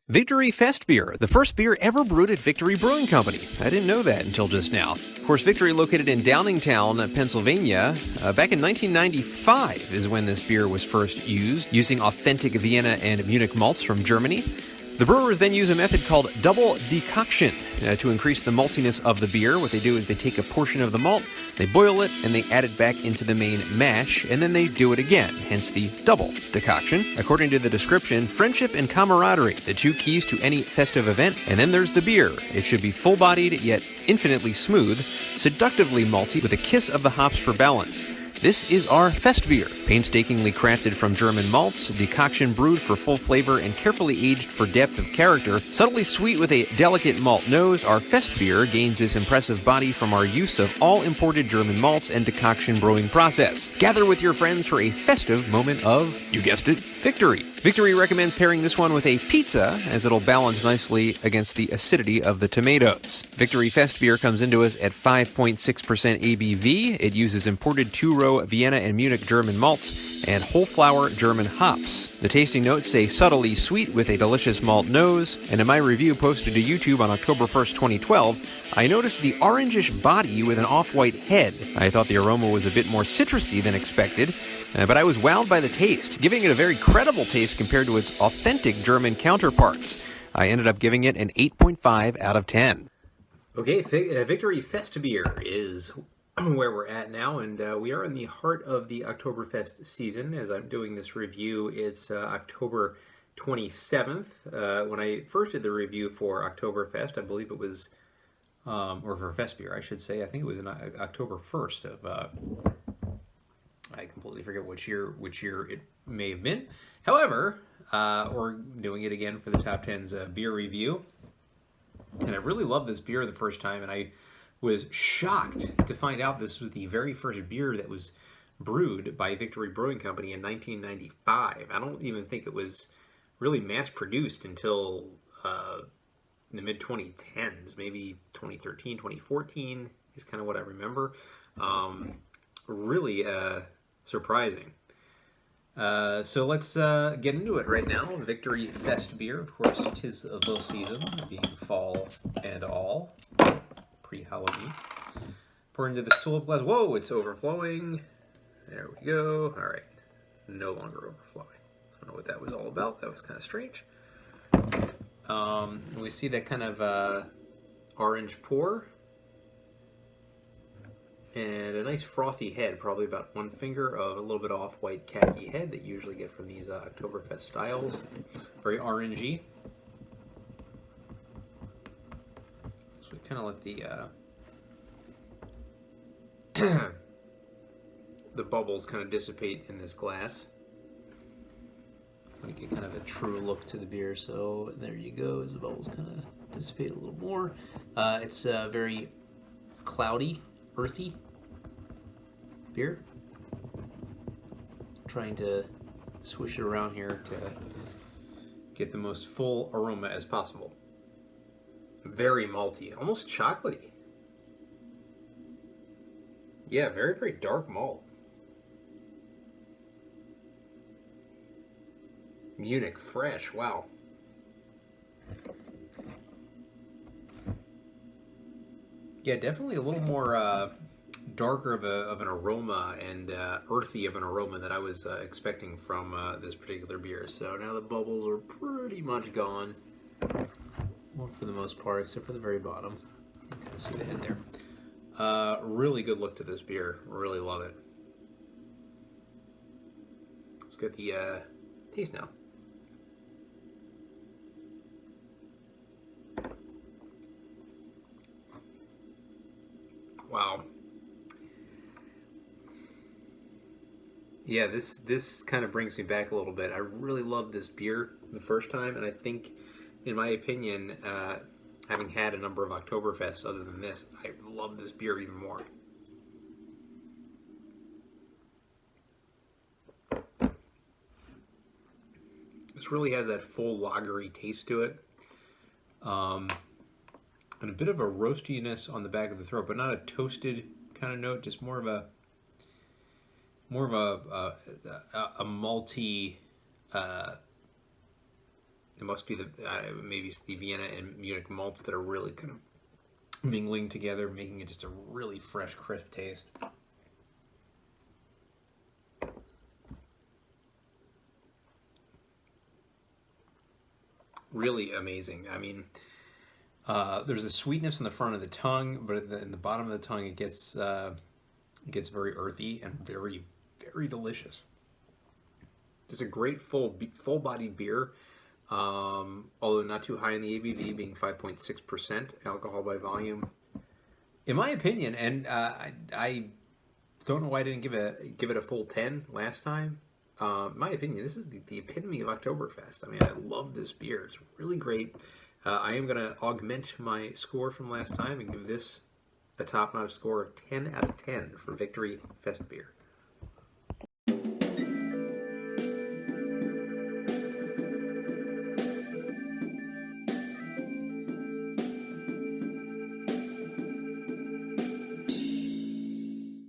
Victory Festbier, the first beer ever brewed at Victory Brewing Company. I didn't know that until just now. Of course, Victory, located in Downingtown, Pennsylvania, back in 1995 is when this beer was first used, using authentic Vienna and Munich malts from Germany. The brewers then use a method called double decoction to increase the maltiness of the beer. What they do is they take a portion of the malt, they boil it, and they add it back into the main mash, and then they do it again, hence the double decoction. According to the description, friendship and camaraderie, the two keys to any festive event. And then there's the beer. It should be full-bodied, yet infinitely smooth, seductively malty, with a kiss of the hops for balance. This is our Festbier, painstakingly crafted from German malts, decoction brewed for full flavor and carefully aged for depth of character. Subtly sweet with a delicate malt nose, our Festbier gains its impressive body from our use of all imported German malts and decoction brewing process. Gather with your friends for a festive moment of, you guessed it, victory. Victory recommends pairing this one with a pizza, as it'll balance nicely against the acidity of the tomatoes. Victory Festbier comes into us at 5.6% ABV. It uses imported two-row Vienna and Munich German malts and whole flour German hops. The tasting notes say subtly sweet with a delicious malt nose, and in my review posted to YouTube on October 1st, 2012, I noticed the orangish body with an off-white head. I thought the aroma was a bit more citrusy than expected, but I was wowed by the taste, giving it a very credible taste compared to its authentic German counterparts. I ended up giving it an 8.5 out of 10. Okay, Victory Festbier is where we're at now, and we are in the heart of the Oktoberfest season. As I'm doing this review, it's October 27th. When I first did the review for Oktoberfest, I believe it was, or for Festbier, I should say, I think it was in October 1st of, I completely forget which year it may have been. However, we're doing it again for the Top 10's beer review, and I really loved this beer the first time, and I was shocked to find out this was the very first beer that was brewed by Victory Brewing Company in 1995. I don't even think it was really mass-produced until the mid-2010s, maybe 2013, 2014 is kind of what I remember. Really surprising. So let's get into it right now. Victory Festbier, of course, 'tis the season, being fall and all. Pre-Halloween. Pour into this tulip glass. Whoa, it's overflowing. There we go. All right. No longer overflowing. I don't know what that was all about. That was kind of strange. We see that kind of orange pour. And a nice frothy head, probably about one finger of a little bit off-white khaki head that you usually get from these Oktoberfest styles. Very orangey. So we kind of let the bubbles kind of dissipate in this glass. Make it kind of a true look to the beer. So there you go, as the bubbles kind of dissipate a little more. It's very cloudy, earthy beer. Trying to swish it around here to get the most full aroma as possible. Very malty, almost chocolatey. Yeah, very, very dark malt. Munich fresh, wow. Yeah, definitely a little more darker of an aroma and earthy of an aroma than I was expecting from this particular beer. So now the bubbles are pretty much gone. Well, for the most part, except for the very bottom. You can kind of see the head there. Really good look to this beer. Really love it. Let's get the taste now. Wow. Yeah, this kind of brings me back a little bit. I really loved this beer the first time, and I think, in my opinion, having had a number of Oktoberfests other than this, I love this beer even more. This really has that full lagery taste to it. And a bit of a roastiness on the back of the throat, but not a toasted kind of note, just more of a malty It must be the maybe it's the Vienna and Munich malts that are really kind of mingling together, making it just a really fresh, crisp taste. Really amazing. I mean, there's a sweetness in the front of the tongue, but in the bottom of the tongue, it gets very earthy and very, very delicious. It's a great full-bodied beer, although not too high in the ABV, being 5.6% alcohol by volume. In my opinion, and I don't know why I didn't give it a full 10 last time. In my opinion, this is the epitome of Oktoberfest. I mean, I love this beer. It's really great. I am going to augment my score from last time and give this a top-notch score of 10 out of 10 for Victory Festbier.